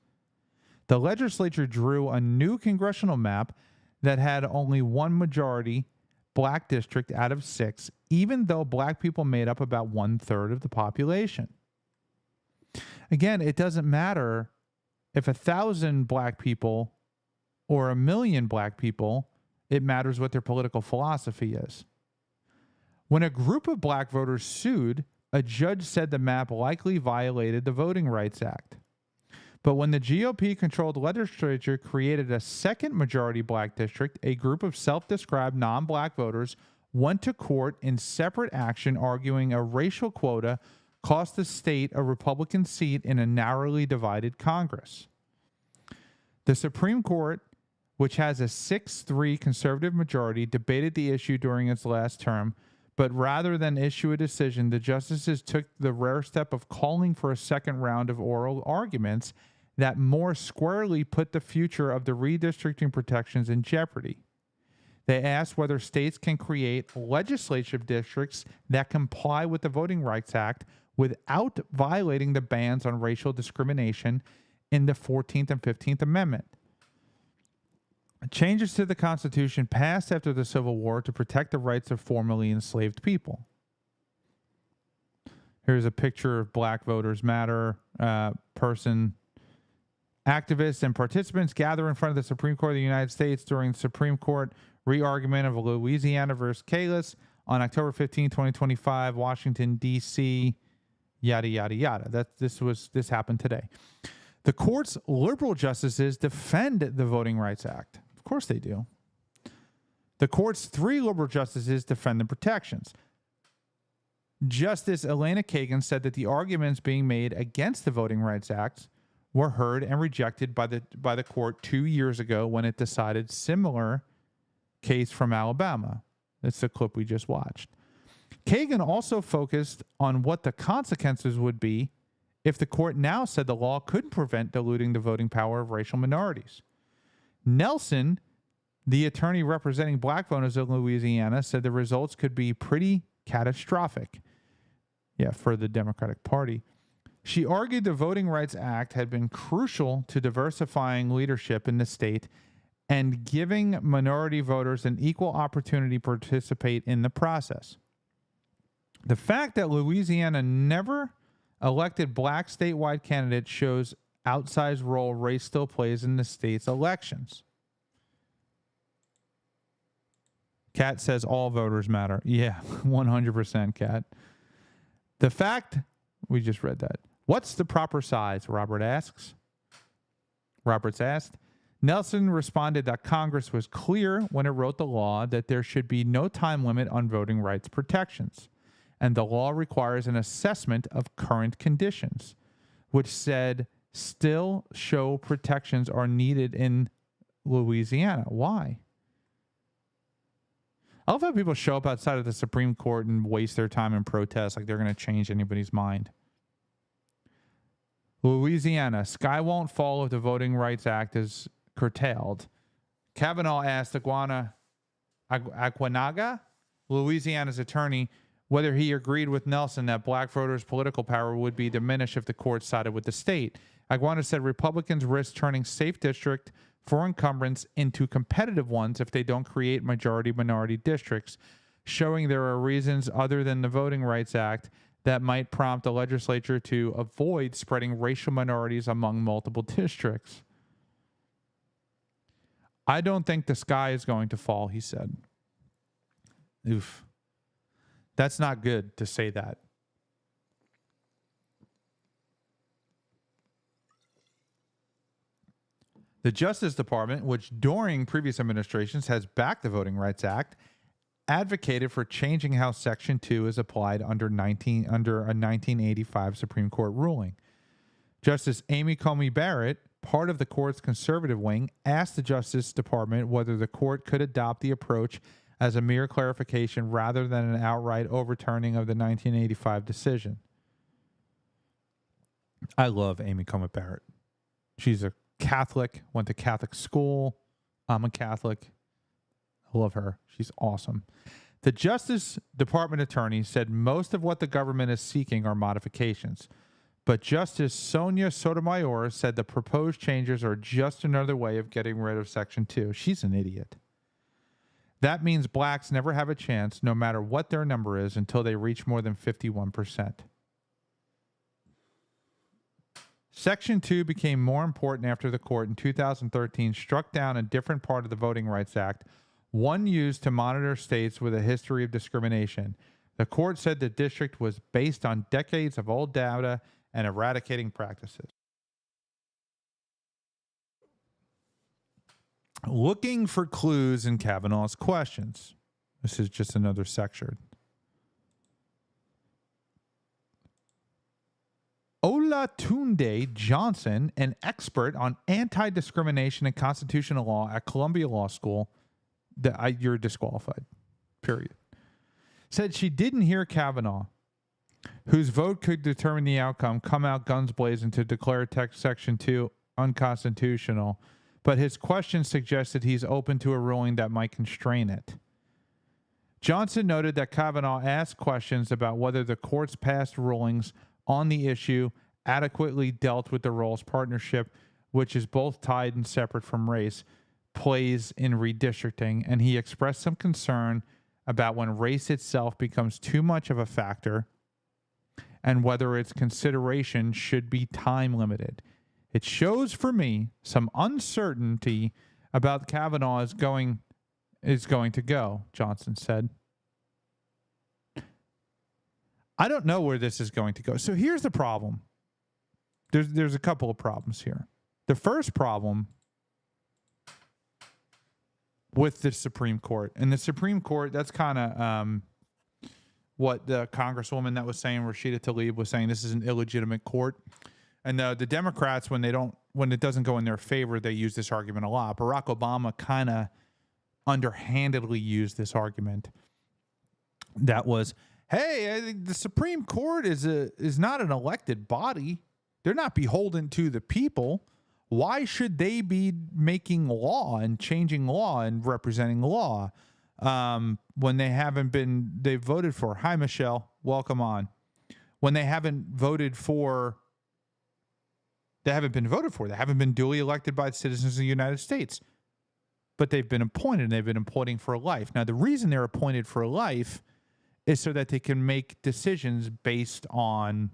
Speaker 5: The legislature drew a new congressional map that had only one majority black district out of 6, even though black people made up about 1/3 of the population. Again, it doesn't matter if 1,000 black people or 1,000,000 black people, it matters what their political philosophy is. When a group of black voters sued, a judge said the map likely violated the Voting Rights Act. But when the GOP-controlled legislature created a second majority black district, a group of self-described non-black voters went to court in separate action, arguing a racial quota cost the state a Republican seat in a narrowly divided Congress. The Supreme Court, which has a 6-3 conservative majority, debated the issue during its last term, but rather than issue a decision, the justices took the rare step of calling for a second round of oral arguments that more squarely put the future of the redistricting protections in jeopardy. They asked whether states can create legislative districts that comply with the Voting Rights Act without violating the bans on racial discrimination in the 14th and 15th Amendment. Changes to the Constitution passed after the Civil War to protect the rights of formerly enslaved people. Here's a picture of Black Voters Matter person. Activists and participants gather in front of the Supreme Court of the United States during the Supreme Court re-argument of Louisiana versus Kalis on October 15, 2025, Washington, D.C., yada, yada, yada. This happened today. The court's liberal justices defend the Voting Rights Act. Of course they do. The court's 3 liberal justices defend the protections. Justice Elena Kagan said that the arguments being made against the Voting Rights Act were heard and rejected by the court 2 years ago when it decided similar case from Alabama. That's the clip we just watched. Kagan also focused on what the consequences would be if the court now said the law couldn't prevent diluting the voting power of racial minorities. Nelson, the attorney representing black voters in Louisiana, said the results could be pretty catastrophic. Yeah, for the Democratic Party. She argued the Voting Rights Act had been crucial to diversifying leadership in the state and giving minority voters an equal opportunity to participate in the process. The fact that Louisiana never elected black statewide candidates shows outsized role race still plays in the state's elections. Kat says all voters matter. Yeah, 100%, Kat. The fact, we just read that. What's the proper size? Roberts asked. Nelson responded that Congress was clear when it wrote the law that there should be no time limit on voting rights protections, and the law requires an assessment of current conditions, which said still show protections are needed in Louisiana. Why? I love how people show up outside of the Supreme Court and waste their time in protest like they're going to change anybody's mind. Louisiana, sky won't fall if the Voting Rights Act is curtailed. Kavanaugh asked Aquanaga, Louisiana's attorney, whether he agreed with Nelson that black voters' political power would be diminished if the court sided with the state. Aguana said Republicans risk turning safe district for incumbents into competitive ones if they don't create majority-minority districts, showing there are reasons other than the Voting Rights Act that might prompt the legislature to avoid spreading racial minorities among multiple districts. I don't think the sky is going to fall, he said. Oof. That's not good to say that. The Justice Department, which during previous administrations has backed the Voting Rights Act, advocated for changing how Section 2 is applied under a 1985 Supreme Court ruling. Justice Amy Coney Barrett, part of the court's conservative wing, asked the Justice Department whether the court could adopt the approach as a mere clarification rather than an outright overturning of the 1985 decision. I love Amy Coney Barrett. She's a Catholic, went to Catholic school. I'm a Catholic. I love her. She's awesome. The Justice Department attorney said most of what the government is seeking are modifications, but Justice Sonia Sotomayor said the proposed changes are just another way of getting rid of Section 2. She's an idiot. That means blacks never have a chance, no matter what their number is, until they reach more than 51%. Section 2 became more important after the court in 2013 struck down a different part of the Voting Rights Act, one used to monitor states with a history of discrimination. The court said the district was based on decades of old data and eradicating practices. Looking for clues in Kavanaugh's questions. This is just another section. Olatunde Johnson, an expert on anti-discrimination and constitutional law at Columbia Law School, you're disqualified, period, said she didn't hear Kavanaugh, whose vote could determine the outcome, come out guns blazing to declare Section 2 unconstitutional, but his question suggested he's open to a ruling that might constrain it. Johnson noted that Kavanaugh asked questions about whether the court's past rulings on the issue adequately dealt with the roles partnership, which is both tied and separate from race, plays in redistricting, and he expressed some concern about when race itself becomes too much of a factor and whether its consideration should be time limited. It shows for me some uncertainty about Kavanaugh is going to go, Johnson said. I don't know where this is going to go. So here's the problem. There's a couple of problems here. The first problem with the Supreme Court, and the Supreme Court, that's kind of what the Congresswoman that was saying, Rashida Tlaib, was saying. This is an illegitimate court. And the Democrats, when it doesn't go in their favor, they use this argument a lot. Barack Obama kind of underhandedly used this argument. That was, hey, the Supreme Court is not an elected body. They're not beholden to the people. Why should they be making law and changing law and representing law when they've voted for? Hi, Michelle. Welcome on. When they haven't voted for. They haven't been duly elected by the citizens of the United States. But they've been appointed, and they've been appointing for life. Now, the reason they're appointed for life is so that they can make decisions based on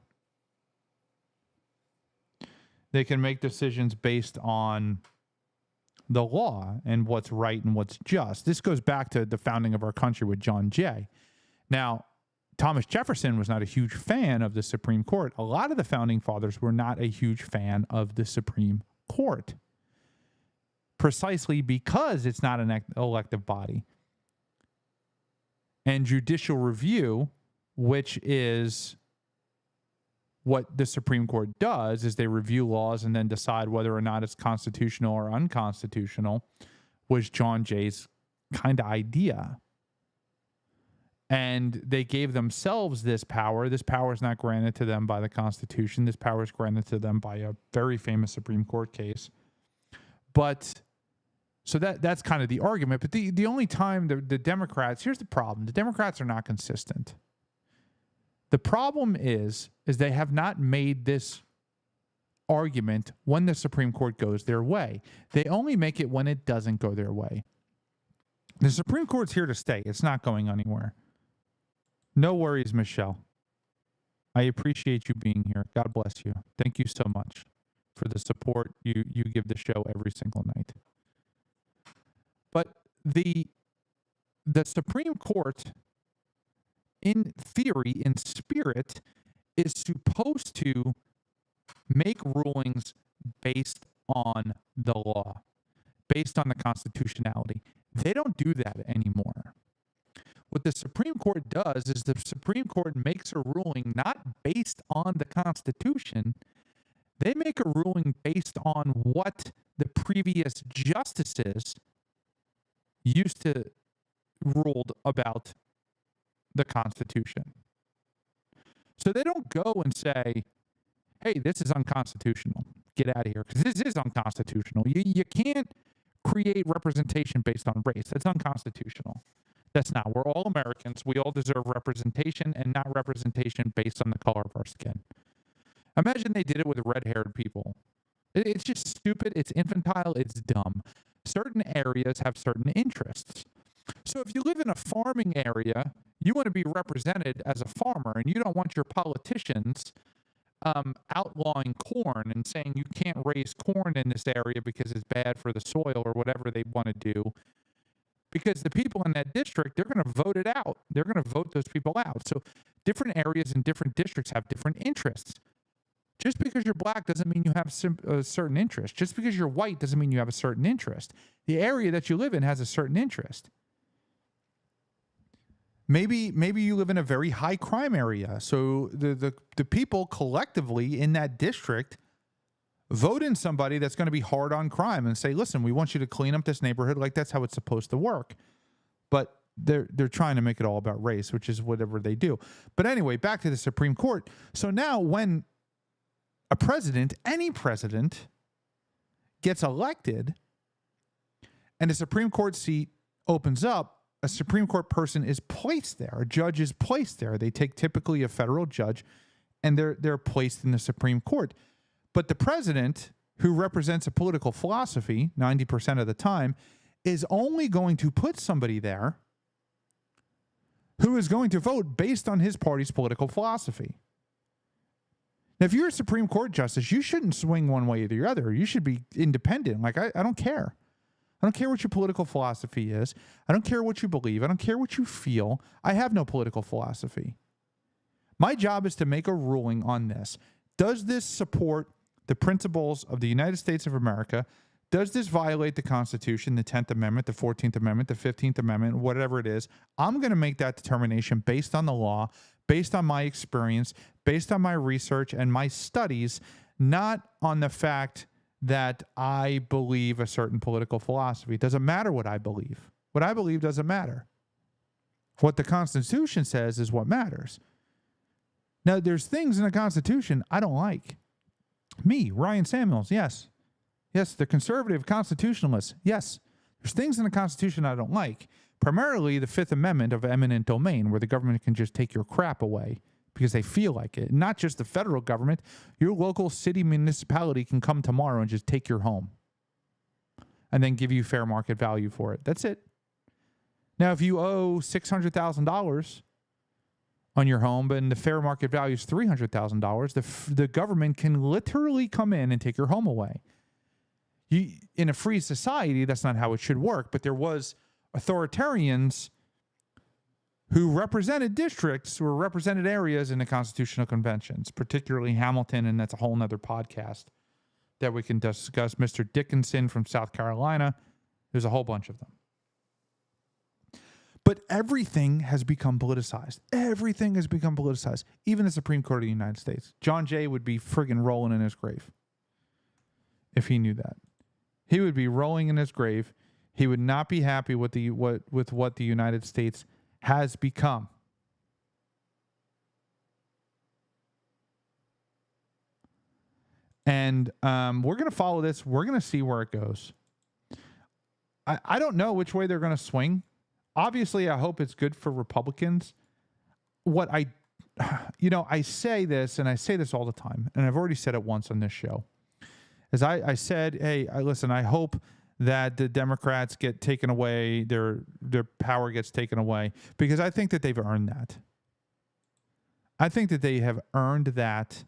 Speaker 5: the law and what's right and what's just. This goes back to the founding of our country with John Jay. Now, Thomas Jefferson was not a huge fan of the Supreme Court. A lot of the founding fathers were not a huge fan of the Supreme Court, precisely because it's not an elective body. And judicial review, which is what the Supreme Court does, is they review laws and then decide whether or not it's constitutional or unconstitutional, was John Jay's kind of idea. And they gave themselves this power. This power is not granted to them by the Constitution. This power is granted to them by a very famous Supreme Court case. But so that's kind of the argument. But the only time the Democrats, here's the problem. The Democrats are not consistent. The problem is they have not made this argument when the Supreme Court goes their way. They only make it when it doesn't go their way. The Supreme Court's here to stay. It's not going anywhere. No worries, Michelle. I appreciate you being here. God bless you. Thank you so much for the support you give the show every single night. But the Supreme Court, in theory, in spirit, is supposed to make rulings based on the law, based on the constitutionality. They don't do that anymore. What the Supreme Court does is the Supreme Court makes a ruling not based on the Constitution. They make a ruling based on what the previous justices used to ruled about the Constitution. So they don't go and say, hey, this is unconstitutional. Get out of here, because this is unconstitutional. You can't create representation based on race. That's unconstitutional. That's not. We're all Americans. We all deserve representation, and not representation based on the color of our skin. Imagine they did it with red-haired people. It's just stupid. It's infantile. It's dumb. Certain areas have certain interests. So if you live in a farming area, you want to be represented as a farmer, and you don't want your politicians outlawing corn and saying you can't raise corn in this area because it's bad for the soil or whatever they want to do. Because the people in that district, they're going to vote it out. They're going to vote those people out. So different areas and different districts have different interests. Just because you're black doesn't mean you have a certain interest. Just because you're white doesn't mean you have a certain interest. The area that you live in has a certain interest. Maybe you live in a very high crime area. So the people collectively in that district vote in somebody that's going to be hard on crime and say, listen, we want you to clean up this neighborhood. Like, that's how it's supposed to work. But they're trying to make it all about race, which is whatever they do. But anyway, back to the Supreme Court. So now when a president, any president, gets elected and a Supreme Court seat opens up, a Supreme Court person is placed there. A judge is placed there. They take typically a federal judge, and they're placed in the Supreme Court. But the president, who represents a political philosophy 90% of the time, is only going to put somebody there who is going to vote based on his party's political philosophy. Now, if you're a Supreme Court justice, you shouldn't swing one way or the other. You should be independent. Like, I don't care. I don't care what your political philosophy is. I don't care what you believe. I don't care what you feel. I have no political philosophy. My job is to make a ruling on this. Does this support the principles of the United States of America? Does this violate the Constitution, the 10th Amendment, the 14th Amendment, the 15th Amendment, whatever it is? I'm going to make that determination based on the law, based on my experience, based on my research and my studies, not on the fact that I believe a certain political philosophy. It doesn't matter what I believe. What I believe doesn't matter. What the Constitution says is what matters. Now, there's things in the Constitution I don't like. Me, Ryan Samuels, yes. Yes, the conservative constitutionalists, yes. There's things in the Constitution I don't like. Primarily the Fifth Amendment of eminent domain, where the government can just take your crap away because they feel like it. Not just the federal government. Your local city municipality can come tomorrow and just take your home and then give you fair market value for it. That's it. Now, if you owe $600,000 on your home, but the fair market value is $300,000, the government can literally come in and take your home away. In a free society, that's not how it should work, but there was authoritarians who represented districts or represented areas in the constitutional conventions, particularly Hamilton, and that's a whole nother podcast that we can discuss. Mr. Dickinson from South Carolina. There's a whole bunch of them. But everything has become politicized. Everything has become politicized. Even the Supreme Court of the United States. John Jay would be friggin' rolling in his grave if he knew that. He would be rolling in his grave. He would not be happy with what the United States has become. And we're going to follow this. We're going to see where it goes. I don't know which way they're going to swing. Obviously, I hope it's good for Republicans. I say this, and I say this all the time, and I've already said it once on this show. As I said, hey, listen, I hope that the Democrats get taken away, their power gets taken away, because I think that they've earned that. I think that they have earned that.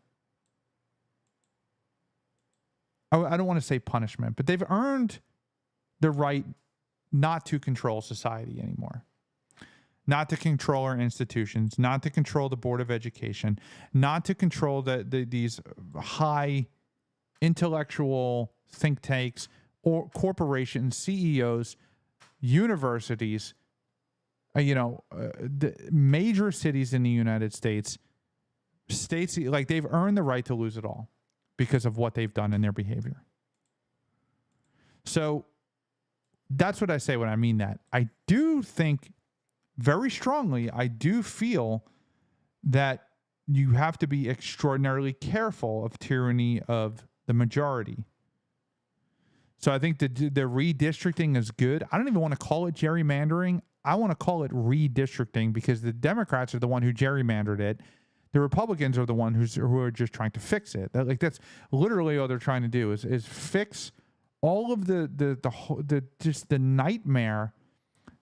Speaker 5: I don't want to say punishment, but they've earned the right not to control society anymore. Not to control our institutions, not to control the Board of Education, not to control these high intellectual think tanks or corporations, CEOs, universities, the major cities in the United States, like they've earned the right to lose it all because of what they've done in their behavior. So that's what I say when I mean that. I do think very strongly, I do feel that you have to be extraordinarily careful of tyranny of the majority. So I think the redistricting is good. I don't even want to call it gerrymandering. I want to call it redistricting because the Democrats are the one who gerrymandered it. The Republicans are the one who are just trying to fix it. That's literally all they're trying to do is fix all of the just the nightmare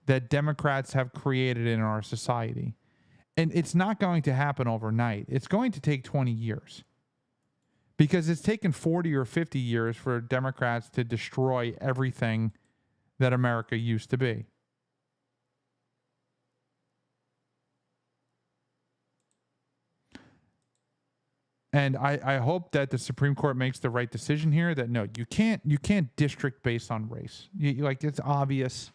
Speaker 5: that Democrats have created in our society. And it's not going to happen overnight. It's going to take 20 years. Because it's taken 40 or 50 years for Democrats to destroy everything that America used to be. And I hope that the Supreme Court makes the right decision here that no, you can't district based on race. It's obvious.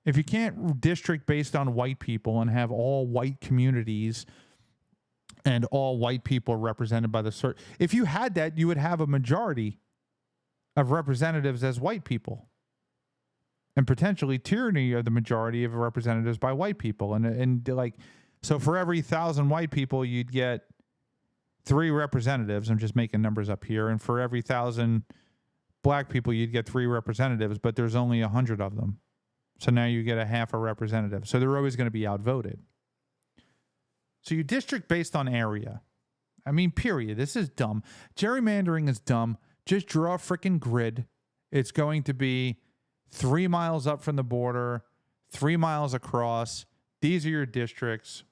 Speaker 5: If you can't district based on white people and have all white communities and all white people represented by the if you had that, you would have a majority of representatives as white people and potentially tyranny of the majority of representatives by white people. So for every 1,000 white people, you'd get 3 representatives. I'm just making numbers up here. And for every 1,000 black people, you'd get 3 representatives, but there's only 100 of them. So now you get a half a representative. So they're always going to be outvoted. So you district based on area. I mean, period. This is dumb. Gerrymandering is dumb. Just draw a freaking grid. It's going to be 3 miles up from the border, 3 miles across. These are your districts.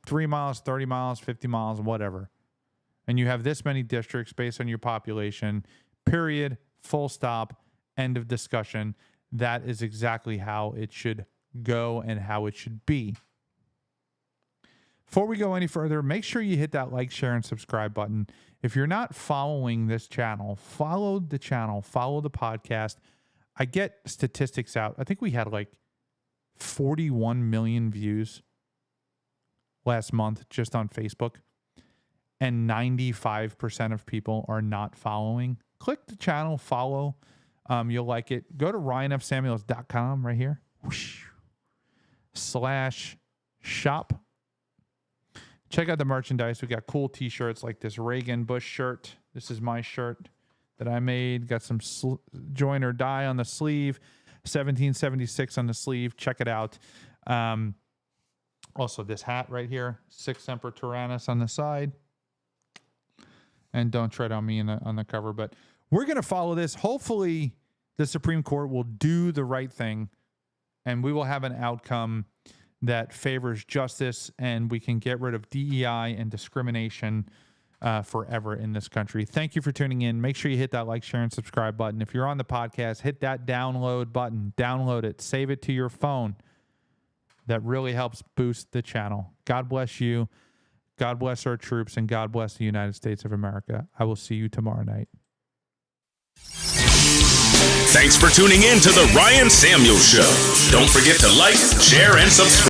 Speaker 5: 3 miles, 30 miles, 50 miles, whatever. And you have this many districts based on your population. Period. Full stop. End of discussion. That is exactly how it should go and how it should be. Before we go any further, make sure you hit that like, share, and subscribe button. If you're not following this channel, follow the channel, follow the podcast. I get statistics out. I think we had 41 million views last month just on Facebook. And 95% of people are not following. Click the channel, follow. You'll like it. Go to ryanfsamuels.com right here. /shop. Check out the merchandise. We got cool t-shirts like this Reagan Bush shirt. This is my shirt that I made. Got some join or die on the sleeve. 1776 on the sleeve. Check it out. Also, this hat right here. Sic Semper Tyrannis on the side. And don't tread on me on the cover. But we're going to follow this. Hopefully, the Supreme Court will do the right thing. And we will have an outcome that favors justice, and we can get rid of DEI and discrimination forever in this country. Thank you for tuning in. Make sure you hit that like, share, and subscribe button. If you're on the podcast, hit that download button. Download it. Save it to your phone. That really helps boost the channel. God bless you. God bless our troops, and God bless the United States of America. I will see you tomorrow night.
Speaker 2: Thanks for tuning in to The Ryan Samuels Show. Don't forget to like, share, and subscribe.